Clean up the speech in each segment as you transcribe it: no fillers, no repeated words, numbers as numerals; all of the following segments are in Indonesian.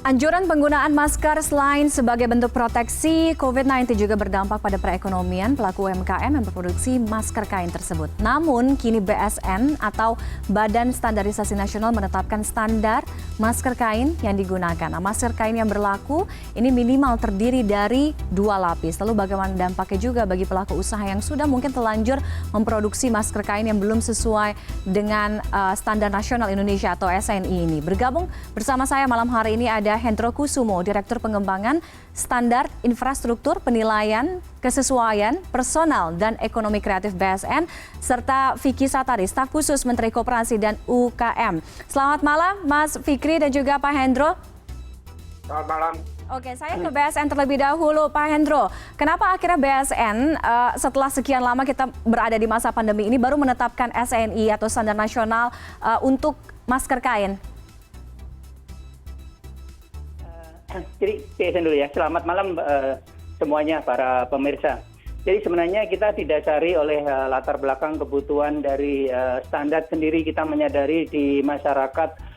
Anjuran penggunaan masker selain sebagai bentuk proteksi COVID-19 juga berdampak pada perekonomian pelaku UMKM yang memproduksi masker kain tersebut. Namun, kini BSN atau Badan Standarisasi Nasional menetapkan standar masker kain yang digunakan. Nah, masker kain yang berlaku ini minimal terdiri dari 2 lapis. Lalu bagaimana dampaknya juga bagi pelaku usaha yang sudah mungkin terlanjur memproduksi masker kain yang belum sesuai dengan standar nasional Indonesia atau SNI ini. Bergabung bersama saya malam hari ini ada Hendro Kusumo, Direktur Pengembangan Standar Infrastruktur Penilaian Kesesuaian Personal dan Ekonomi Kreatif BSN, serta Fikri Satari, Staf Khusus Menteri Koperasi dan UKM. Selamat malam Mas Fikri dan juga Pak Hendro. Selamat malam. Oke, saya ke BSN terlebih dahulu. Pak Hendro, kenapa akhirnya BSN setelah sekian lama kita berada di masa pandemi ini baru menetapkan SNI atau Standar Nasional untuk masker kain? Jadi BSN dulu ya, selamat malam semuanya para pemirsa. Jadi sebenarnya kita didasari oleh latar belakang kebutuhan dari standar sendiri. Kita menyadari di masyarakat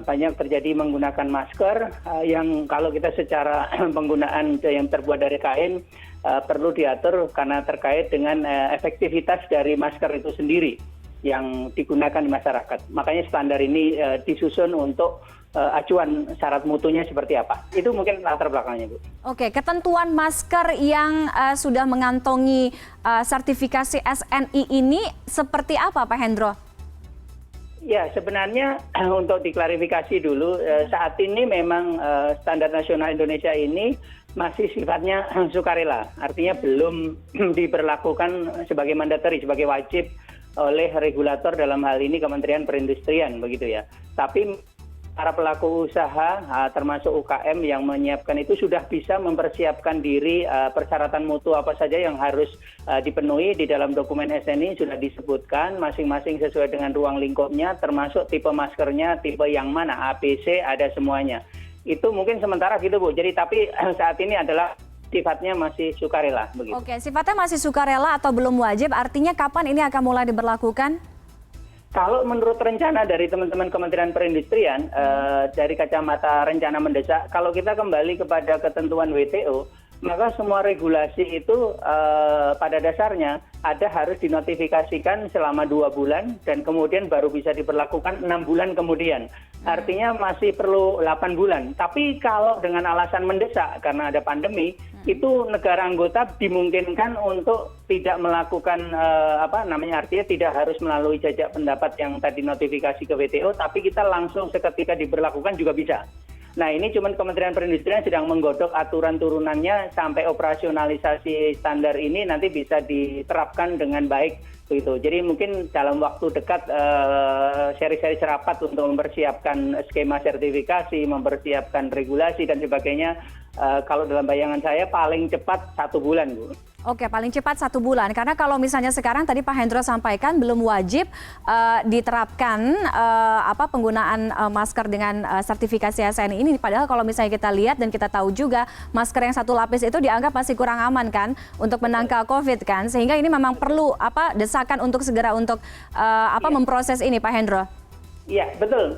banyak terjadi menggunakan masker yang kalau kita secara penggunaan yang terbuat dari kain perlu diatur karena terkait dengan efektivitas dari masker itu sendiri yang digunakan di masyarakat. Makanya standar ini disusun untuk acuan syarat mutunya seperti apa. Itu mungkin latar belakangnya, Bu. Oke, ketentuan masker yang sudah mengantongi sertifikasi SNI ini seperti apa, Pak Hendro? Ya, sebenarnya untuk diklarifikasi dulu, saat ini memang standar nasional Indonesia ini masih sifatnya sukarela. Artinya belum diberlakukan sebagai mandatori, sebagai wajib oleh regulator dalam hal ini Kementerian Perindustrian, begitu ya. Tapi para pelaku usaha termasuk UKM yang menyiapkan itu sudah bisa mempersiapkan diri persyaratan mutu apa saja yang harus dipenuhi di dalam dokumen SNI sudah disebutkan masing-masing sesuai dengan ruang lingkupnya termasuk tipe maskernya, tipe yang mana, ABC ada semuanya. Itu mungkin sementara gitu Bu. Jadi tapi saat ini adalah sifatnya masih sukarela begitu. Oke, sifatnya masih sukarela atau belum wajib, artinya kapan ini akan mulai diberlakukan? Kalau menurut rencana dari teman-teman Kementerian Perindustrian, dari kacamata rencana mendesak, kalau kita kembali kepada ketentuan WTO, maka semua regulasi itu pada dasarnya harus dinotifikasikan selama 2 bulan dan kemudian baru bisa diberlakukan 6 bulan kemudian. Artinya masih perlu 8 bulan. Tapi kalau dengan alasan mendesak karena ada pandemi, itu negara anggota dimungkinkan untuk tidak melakukan artinya tidak harus melalui jajak pendapat yang tadi notifikasi ke WTO, tapi kita langsung seketika diberlakukan juga bisa. Nah ini cuma Kementerian Perindustrian sedang menggodok aturan turunannya sampai operasionalisasi standar ini nanti bisa diterapkan dengan baik begitu. Jadi mungkin dalam waktu dekat seri-seri rapat untuk mempersiapkan skema sertifikasi, mempersiapkan regulasi dan sebagainya. Kalau dalam bayangan saya paling cepat 1 bulan, Bu. Oke, paling cepat 1 bulan. Karena kalau misalnya sekarang tadi Pak Hendro sampaikan belum wajib diterapkan penggunaan masker dengan sertifikasi SNI ini. Padahal kalau misalnya kita lihat dan kita tahu juga masker yang 1 lapis itu dianggap masih kurang aman kan untuk menangkal COVID kan. Sehingga ini memang perlu desakan untuk segera untuk memproses ini, Pak Hendro. Iya, betul.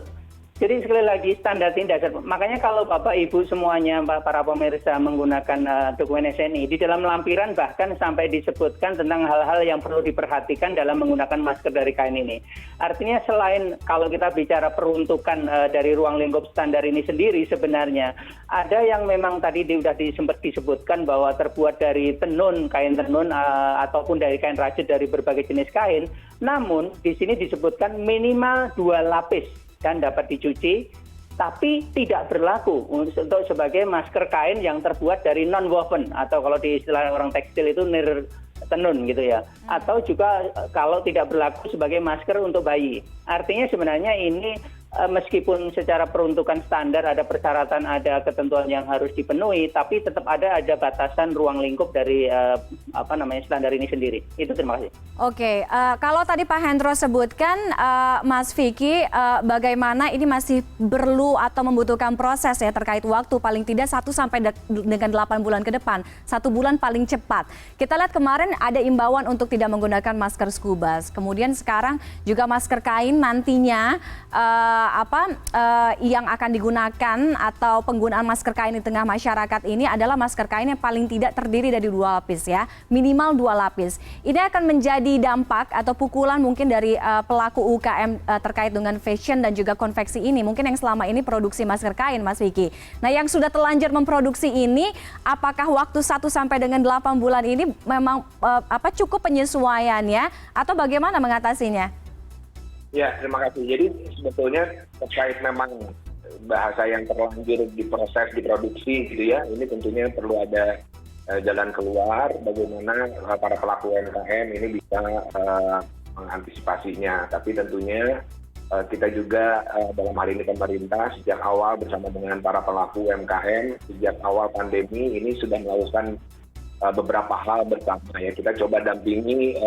Jadi sekali lagi standar ini dasar. Makanya kalau Bapak Ibu semuanya para pemirsa menggunakan dokumen SNI di dalam lampiran bahkan sampai disebutkan tentang hal-hal yang perlu diperhatikan dalam menggunakan masker dari kain ini. Artinya selain kalau kita bicara peruntukan dari ruang lingkup standar ini sendiri sebenarnya ada yang memang tadi sudah sempat disebutkan bahwa terbuat dari tenun, kain tenun ataupun dari kain rajut dari berbagai jenis kain. Namun di sini disebutkan minimal 2 lapis dan dapat dicuci, tapi tidak berlaku untuk sebagai masker kain yang terbuat dari non-woven atau kalau di istilah orang tekstil itu tenun gitu ya. Atau juga kalau tidak berlaku sebagai masker untuk bayi. Artinya sebenarnya ini meskipun secara peruntukan standar ada persyaratan, ada ketentuan yang harus dipenuhi, tapi tetap ada batasan ruang lingkup dari standar ini sendiri. Itu terima kasih. Oke, kalau tadi Pak Hendro sebutkan, Mas Fikri, bagaimana ini masih perlu atau membutuhkan proses ya terkait waktu paling tidak 1 sampai dengan 8 bulan ke depan, 1 bulan paling cepat. Kita lihat kemarin ada imbauan untuk tidak menggunakan masker scuba. Kemudian sekarang juga masker kain nantinya yang akan digunakan atau penggunaan masker kain di tengah masyarakat ini adalah masker kain yang paling tidak terdiri dari 2 lapis ya, minimal 2 lapis. Ini akan menjadi dampak atau pukulan mungkin dari pelaku UKM terkait dengan fashion dan juga konveksi ini, mungkin yang selama ini produksi masker kain, Mas Vicky. Nah, yang sudah terlanjur memproduksi ini, apakah waktu 1 sampai dengan 8 bulan ini memang cukup penyesuaiannya atau bagaimana mengatasinya? Ya, terima kasih. Jadi sebetulnya terkait memang bahasa yang terlanjur diproses, diproduksi gitu ya, ini tentunya perlu ada jalan keluar bagaimana para pelaku UMKM ini bisa mengantisipasinya. Tapi tentunya kita juga dalam hal ini pemerintah sejak awal bersama dengan para pelaku UMKM, sejak awal pandemi ini sudah melakukan beberapa hal bersama ya. Kita coba dampingi,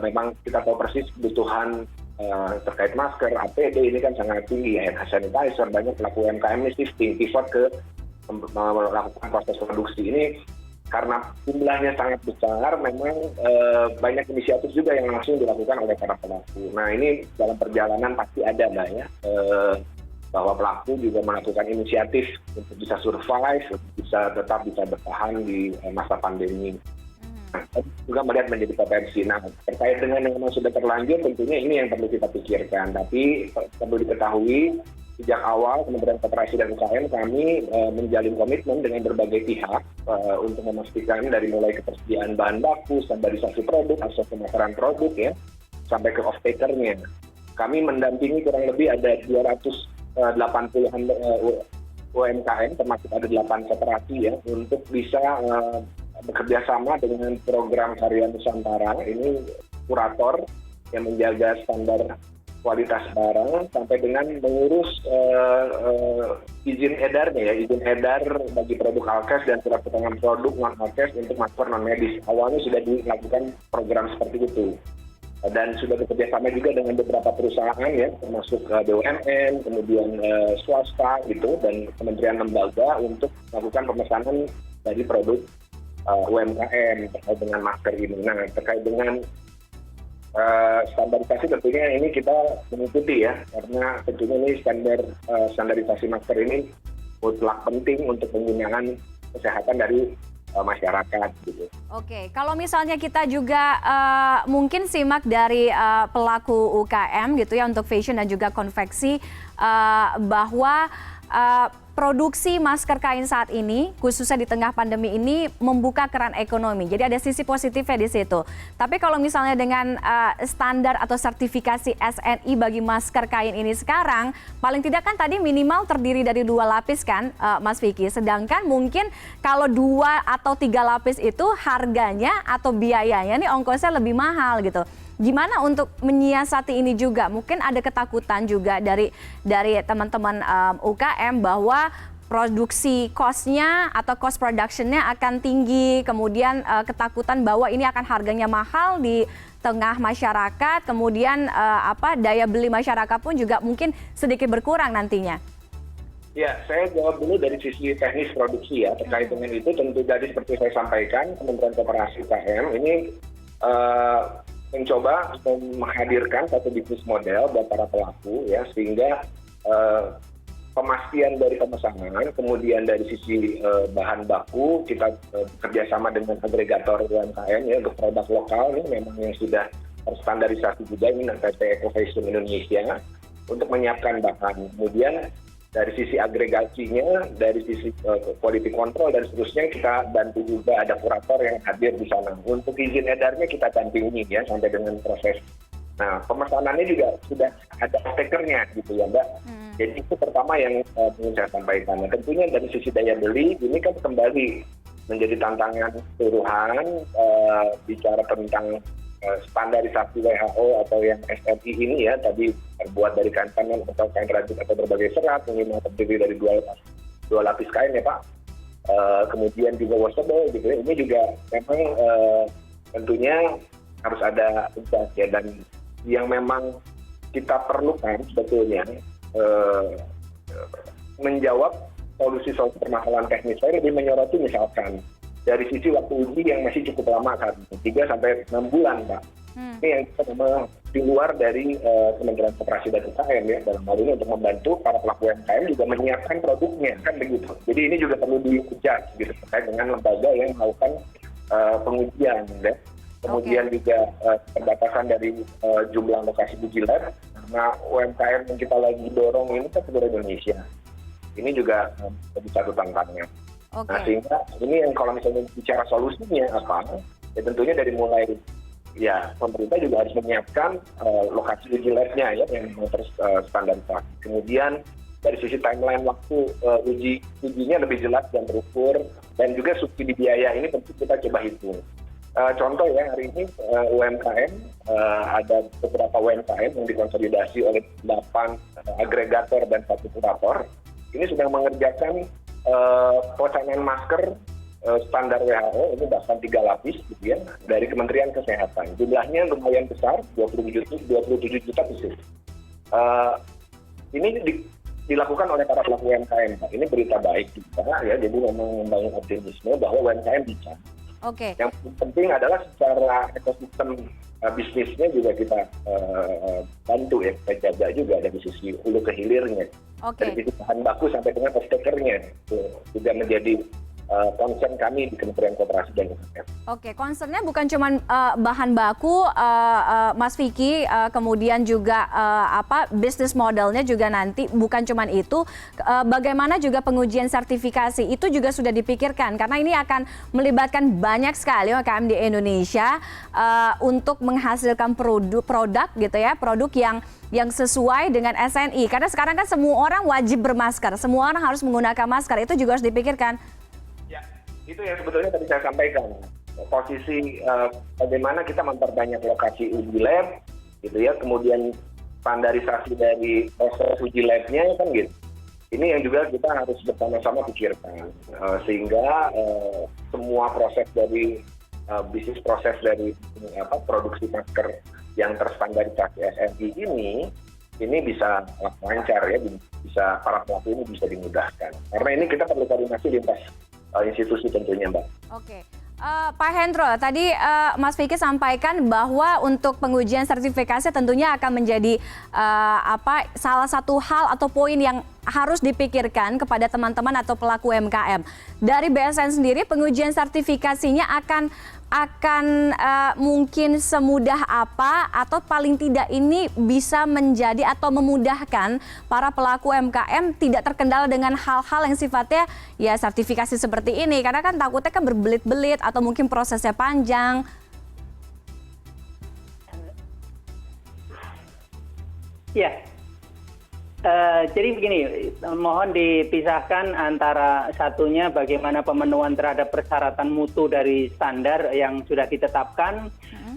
memang kita tahu persis kebutuhan terkait masker, APD ini kan sangat tinggi ya, hand sanitizer, banyak pelaku UMKM ini shifting, pivot ke melakukan proses produksi ini karena jumlahnya sangat besar, memang banyak inisiatif juga yang langsung dilakukan oleh para pelaku. Nah ini dalam perjalanan pasti ada lah ya, bahwa pelaku juga melakukan inisiatif untuk bisa survive, bisa tetap bisa bertahan di masa pandemi. Juga melihat menjadi potensi. Nah, terkait dengan yang memang sudah terlanjur, tentunya ini yang perlu kita pikirkan. Tapi perlu diketahui, sejak awal Kementerian Koperasi dan UKM kami menjalin komitmen dengan berbagai pihak untuk memastikan dari mulai ketersediaan bahan baku, standarisasi produk, akses pemasaran produk ya, sampai ke off-takernya. Kami mendampingi kurang lebih ada 280-an UMKM, termasuk ada 8 koperasi ya, untuk bisa bekerja sama dengan program Karya Nusantara, ini kurator yang menjaga standar kualitas barang sampai dengan mengurus izin edarnya ya, izin edar bagi produk alkes dan surat keterangan produk non alkes untuk masker non medis. Awalnya sudah dilakukan program seperti itu dan sudah bekerja sama juga dengan beberapa perusahaan ya, termasuk BUMN, kemudian swasta gitu, dan kementerian lembaga untuk melakukan pemesanan dari produk UMKM terkait dengan masker ini. Nah, terkait dengan standarisasi tentunya ini kita mengikuti ya, karena tentunya ini standarisasi masker ini mutlak penting untuk penggunaan kesehatan dari masyarakat gitu. Oke, kalau misalnya kita juga mungkin simak dari pelaku UKM gitu ya untuk fashion dan juga konveksi, bahwa produksi masker kain saat ini, khususnya di tengah pandemi ini, membuka keran ekonomi. Jadi ada sisi positifnya di situ. Tapi kalau misalnya dengan standar atau sertifikasi SNI bagi masker kain ini sekarang, paling tidak kan tadi minimal terdiri dari 2 lapis kan, Mas Vicky. Sedangkan mungkin kalau 2 atau 3 lapis itu harganya atau biayanya nih ongkosnya lebih mahal gitu. Gimana untuk menyiasati ini juga? Mungkin ada ketakutan juga dari teman-teman UKM bahwa produksi cost-nya atau cost production-nya akan tinggi, kemudian ketakutan bahwa ini akan harganya mahal di tengah masyarakat, kemudian daya beli masyarakat pun juga mungkin sedikit berkurang nantinya. Ya, saya jawab dulu dari sisi teknis produksi ya. Terkait dengan itu tentu tadi seperti saya sampaikan, Kementerian Koperasi UKM ini mencoba menghadirkan satu bisnis model buat para pelaku ya, sehingga pemastian dari pemesanan, kemudian dari sisi bahan baku kita kerjasama dengan agregator UMKM ya untuk produk lokal ini memang yang sudah terstandarisasi juga ini PT Eco Fashion Indonesia untuk menyiapkan bahan. Kemudian dari sisi agregasinya, dari sisi quality control dan seterusnya kita bantu juga, ada kurator yang hadir di sana. Untuk izin edarnya kita dampingi ya sampai dengan proses. Nah, pemesanannya juga sudah ada stekernya gitu ya Mbak. Jadi itu pertama yang ingin saya sampaikan. Nah, tentunya dari sisi daya beli ini kan kembali menjadi tantangan keseluruhan bicara tentang standarisasi WHO atau yang SNI ini ya, tadi terbuat dari kain tenun atau kain rajut atau berbagai serat, minimal terdiri dari 2 lapis kain ya Pak. Kemudian juga washable gitu ya. Ini juga memang tentunya harus ada adjust ya, dan yang memang kita perlukan sebetulnya menjawab solusi permasalahan teknis. Saya lebih menyoroti misalkan dari sisi waktu uji yang masih cukup lama kan, 3 sampai 6 bulan Pak. Ini yang kita memang di luar dari Kementerian Koperasi dan UKM ya, dalam hal ini untuk membantu para pelaku UMKM juga menyiapkan produknya, kan begitu. Jadi ini juga perlu diujar gitu terkait dengan lembaga yang melakukan pengujian ya. Kemudian juga perbatasan dari jumlah lokasi uji lab, karena UMKM yang kita lagi dorong ini kan seluruh Indonesia. Ini juga jadi satu tantangan. Nah sehingga ini yang kalau misalnya bicara solusinya apa, ya tentunya dari mulai ya pemerintah juga harus menyiapkan lokasi uji labnya ya yang terstandarisasi. Kemudian dari sisi timeline waktu ujinya lebih jelas dan terukur, dan juga subsidi biaya ini tentu kita coba hitung. Contoh ya hari ini UMKM, ada beberapa UMKM yang dikonsolidasi oleh 8 agregator dan 1 kurator. Ini sedang mengerjakan pesanan masker standar WHO, ini bahkan 3 lapis gitu ya, dari Kementerian Kesehatan. Jumlahnya lumayan besar, 27 juta pieces. Ini dilakukan oleh para pelaku UMKM. Ini berita baik juga ya, jadi memang membangun optimisme bahwa UMKM bisa. Yang penting adalah secara ekosistem bisnisnya juga kita bantu ya, kita jaga juga dari sisi hulu ke hilirnya. Dari sisi bahan baku sampai dengan off-takernya. Itu juga menjadi concern kami di Kementerian Koperasi dan UKM. Concernnya bukan cuma bahan baku, Mas Vicky, kemudian juga bisnis modelnya juga nanti bukan cuma itu, bagaimana juga pengujian sertifikasi itu juga sudah dipikirkan karena ini akan melibatkan banyak sekali UMKM di Indonesia untuk menghasilkan produk gitu ya, produk yang sesuai dengan SNI, karena sekarang kan semua orang wajib bermasker, semua orang harus menggunakan masker, itu juga harus dipikirkan. Itu yang sebetulnya tadi saya sampaikan, posisi bagaimana kita memperbanyak lokasi uji lab gitu ya, kemudian standarisasi dari proses uji labnya kan gitu. Ini yang juga kita harus bersama-sama pikirkan sehingga semua proses dari bisnis proses dari produksi masker yang terstandarisasi SNI ini bisa lancar ya, bisa para pelaku ini bisa dimudahkan. Karena ini kita perlu koordinasi lintas institusi tentunya, Mbak. Pak Hendro, tadi Mas Vicky sampaikan bahwa untuk pengujian sertifikasi tentunya akan menjadi salah satu hal atau poin yang harus dipikirkan kepada teman-teman atau pelaku UMKM. Dari BSN sendiri, pengujian sertifikasinya akan mungkin semudah apa, atau paling tidak ini bisa menjadi atau memudahkan para pelaku UMKM tidak terkendala dengan hal-hal yang sifatnya ya sertifikasi seperti ini, karena kan takutnya kan berbelit-belit atau mungkin prosesnya panjang. Ya, jadi begini, mohon dipisahkan antara satunya bagaimana pemenuhan terhadap persyaratan mutu dari standar yang sudah ditetapkan,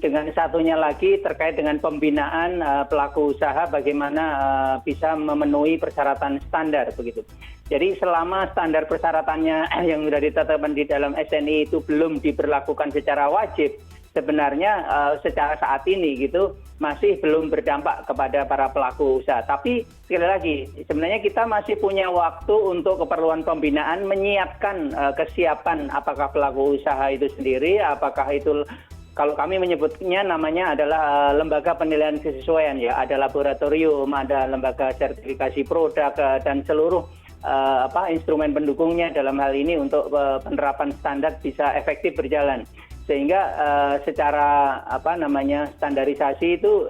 dengan satunya lagi terkait dengan pembinaan pelaku usaha bagaimana bisa memenuhi persyaratan standar begitu. Jadi selama standar persyaratannya yang sudah ditetapkan di dalam SNI itu belum diberlakukan secara wajib, sebenarnya secara saat ini gitu masih belum berdampak kepada para pelaku usaha. Tapi sekali lagi, sebenarnya kita masih punya waktu untuk keperluan pembinaan, menyiapkan kesiapan apakah pelaku usaha itu sendiri, apakah itu kalau kami menyebutnya namanya adalah lembaga penilaian kesesuaian ya, ada laboratorium, ada lembaga sertifikasi produk dan seluruh instrumen pendukungnya dalam hal ini untuk penerapan standar bisa efektif berjalan. Sehingga secara standarisasi itu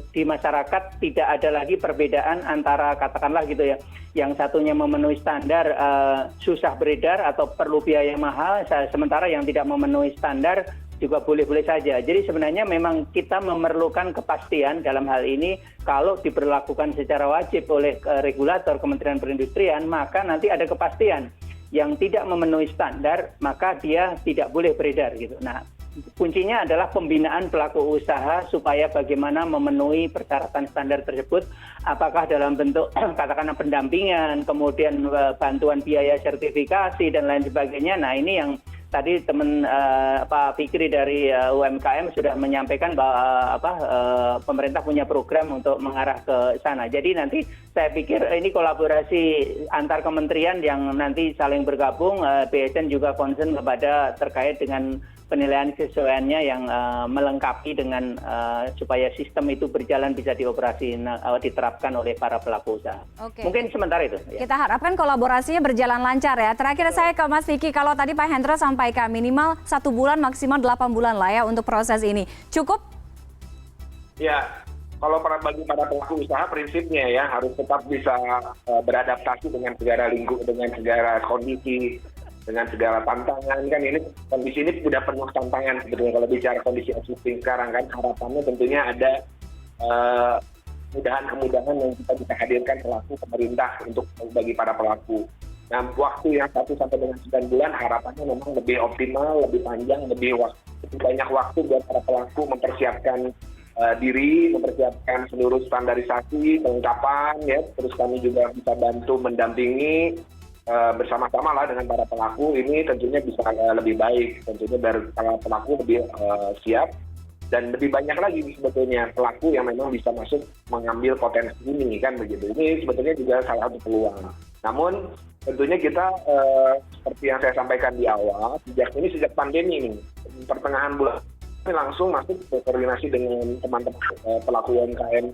di masyarakat tidak ada lagi perbedaan antara katakanlah gitu ya, yang satunya memenuhi standar susah beredar atau perlu biaya mahal, sementara yang tidak memenuhi standar juga boleh-boleh saja. Jadi sebenarnya memang kita memerlukan kepastian dalam hal ini, kalau diberlakukan secara wajib oleh regulator Kementerian Perindustrian, maka nanti ada kepastian. Yang tidak memenuhi standar, maka dia tidak boleh beredar gitu. Nah, kuncinya adalah pembinaan pelaku usaha supaya bagaimana memenuhi persyaratan standar tersebut, apakah dalam bentuk katakanlah pendampingan, kemudian bantuan biaya sertifikasi dan lain sebagainya. Nah, ini yang tadi teman Pak Fikri dari UMKM sudah menyampaikan bahwa pemerintah punya program untuk mengarah ke sana. Jadi nanti saya pikir ini kolaborasi antar kementerian yang nanti saling bergabung. BSN juga concern kepada terkait dengan penilaian kesesuaiannya yang melengkapi dengan supaya sistem itu berjalan bisa diterapkan oleh para pelaku usaha. Oke. Mungkin sementara itu. Ya. Kita harapkan kolaborasinya berjalan lancar ya. Terakhir saya ke Mas Vicky, kalau tadi Pak Hendro sampaikan minimal 1 bulan maksimal 8 bulan lah ya untuk proses ini. Cukup? Ya, kalau bagi para pelaku usaha prinsipnya ya harus tetap bisa beradaptasi dengan segala lingkup, dengan segala kondisi, dengan segala tantangan kan. Ini kondisi ini sudah penuh tantangan sebetulnya kalau bicara kondisi existing sekarang kan. Harapannya tentunya ada kemudahan-kemudahan yang kita bisa hadirkan selaku pemerintah untuk bagi para pelaku. Nah, waktu yang 1 sampai dengan 9 bulan harapannya memang lebih optimal, lebih panjang, lebih banyak waktu buat para pelaku mempersiapkan diri, mempersiapkan seluruh standarisasi, kelengkapan ya. Terus kami juga bisa bantu mendampingi bersama-sama lah dengan para pelaku. Ini tentunya bisa lebih baik, tentunya biar para pelaku lebih siap dan lebih banyak lagi sebetulnya pelaku yang memang bisa masuk mengambil potensi ini kan begitu. Ini sebetulnya juga salah satu peluang. Namun tentunya kita seperti yang saya sampaikan di awal, sejak pandemi ini pertengahan bulan ini langsung masuk koordinasi dengan teman-teman pelaku UMKM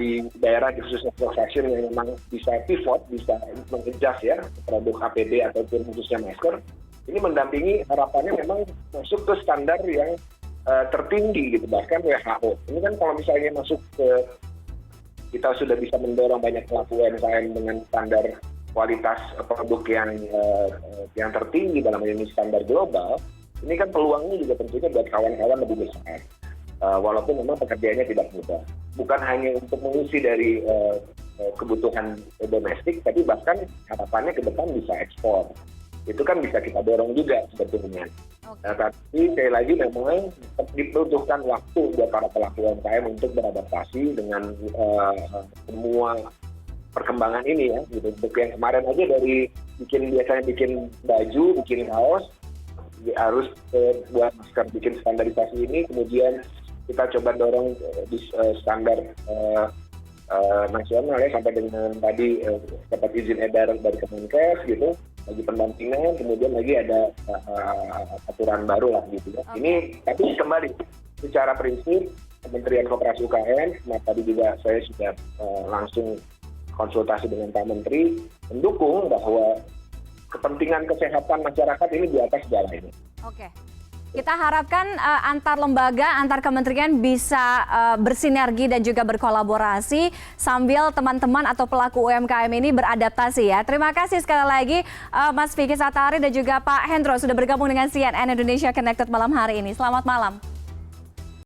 di daerah khususnya fashion yang memang bisa pivot, bisa mengejas ya produk APD ataupun khususnya masker. Ini mendampingi harapannya memang masuk ke standar yang tertinggi gitu, bahkan WHO. Ini kan kalau misalnya masuk ke kita sudah bisa mendorong banyak pelaku UMKM dengan standar kualitas produk yang tertinggi dalam ini standar global. Ini kan peluangnya juga tentunya buat kawan-kawan lebih besar. Walaupun memang pekerjaannya tidak mudah. Bukan hanya untuk mengisi dari kebutuhan domestik, tapi bahkan harapannya ke depan bisa ekspor. Itu kan bisa kita dorong juga sebetulnya. Okay. Tapi sekali lagi memang dibutuhkan waktu buat para pelaku UMKM untuk beradaptasi dengan semua perkembangan ini ya. Gitu. Untuk yang kemarin aja dari biasanya bikin baju, bikin kaos, harus buat masker, bikin standarisasi ini, kemudian kita coba dorong di standar nasional ya sampai dengan tadi dapat izin edar dari Kemenkes gitu bagi pendampingan, kemudian lagi ada aturan baru lah gitu ya. Okay. Ini tapi kembali secara prinsip Kementerian Koperasi UKM, nah tadi juga saya sudah langsung konsultasi dengan Pak Menteri mendukung bahwa kepentingan kesehatan masyarakat ini di atas segalanya. Oke. Kita harapkan antar lembaga, antar kementerian bisa bersinergi dan juga berkolaborasi sambil teman-teman atau pelaku UMKM ini beradaptasi ya. Terima kasih sekali lagi Mas Vicky Satari dan juga Pak Hendro sudah bergabung dengan CNN Indonesia Connected malam hari ini. Selamat malam.